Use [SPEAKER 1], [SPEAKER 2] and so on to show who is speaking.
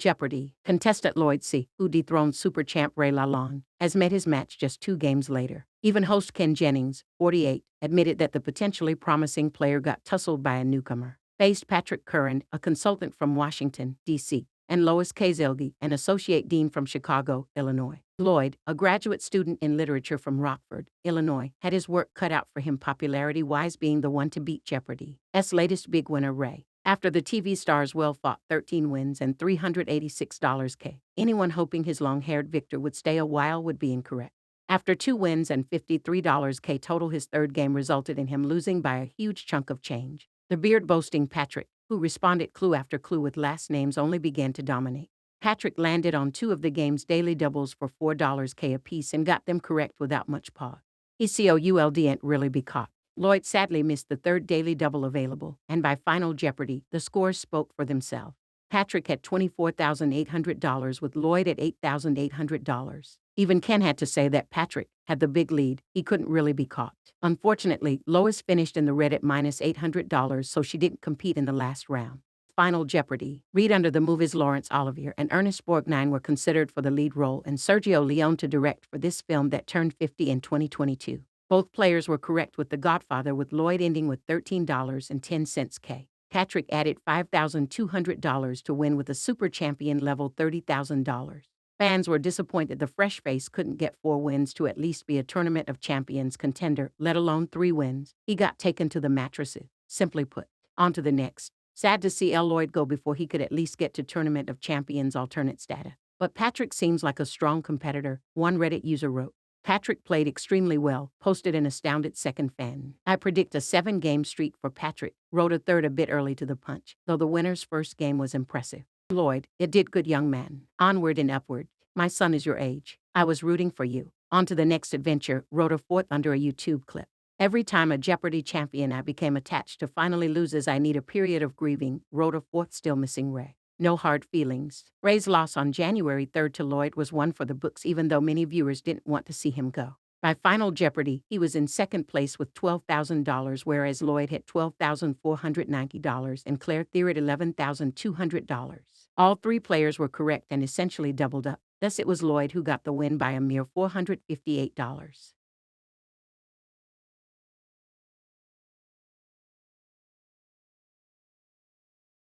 [SPEAKER 1] Jeopardy! Contestant Lloyd Sy, who dethroned super champ Ray LaLonde, has met his match just 2 games later. Even host Ken Jennings, 48, admitted that the potentially promising player got tussled by a newcomer. Faced Patrick Curran, a consultant from Washington, D.C., and Lois Casaleggi, an associate dean from Chicago, Illinois. Lloyd, a graduate student in literature from Rockford, Illinois, had his work cut out for him popularity-wise being the one to beat Jeopardy's latest big winner Ray. After the TV star's well-fought 13 wins and $386K, anyone hoping his long-haired victor would stay a while would be incorrect. After 2 wins and $53K total, his third game resulted in him losing by a huge chunk of change. The beard-boasting Patrick, who responded clue after clue with last names, only began to dominate. Patrick landed on 2 of the game's daily doubles for $4K apiece and got them correct without much pause. He couldn't really be caught. Lloyd sadly missed the third daily double available, and by Final Jeopardy, the scores spoke for themselves. Patrick had $24,800 with Lloyd at $8,800. Even Ken had to say that Patrick had the big lead. He couldn't really be caught. Unfortunately, Lois finished in the red at -$800, so she didn't compete in the last round. Final Jeopardy! Read under the movies. Laurence Olivier and Ernest Borgnine were considered for the lead role, and Sergio Leone to direct for this film that turned 50 in 2022. Both players were correct with The Godfather, with Lloyd ending with $13.10K. Patrick added $5,200 to win with a super champion level $30,000. Fans were disappointed the fresh face couldn't get 4 wins to at least be a Tournament of Champions contender, let alone 3 wins. He got taken to the mattresses. Simply put, on to the next. Sad to see Lloyd go before he could at least get to Tournament of Champions alternate status. But Patrick seems like a strong competitor, one Reddit user wrote. Patrick played extremely well, posted an astounded second fan. I predict a 7-game streak for Patrick, wrote a third a bit early to the punch, though the winner's first game was impressive. Lloyd, it did good, young man. Onward and upward. My son is your age. I was rooting for you. On to the next adventure, wrote a fourth under a YouTube clip. Every time a Jeopardy champion I became attached to finally loses, I need a period of grieving, wrote a fourth still missing Ray. No hard feelings. Ray's loss on January 3rd to Lloyd was one for the books, even though many viewers didn't want to see him go. By Final Jeopardy, he was in second place with $12,000, whereas Lloyd had $12,490 and Claire Theriot $11,200. All 3 players were correct and essentially doubled up. Thus it was Lloyd who got the win by a mere $458.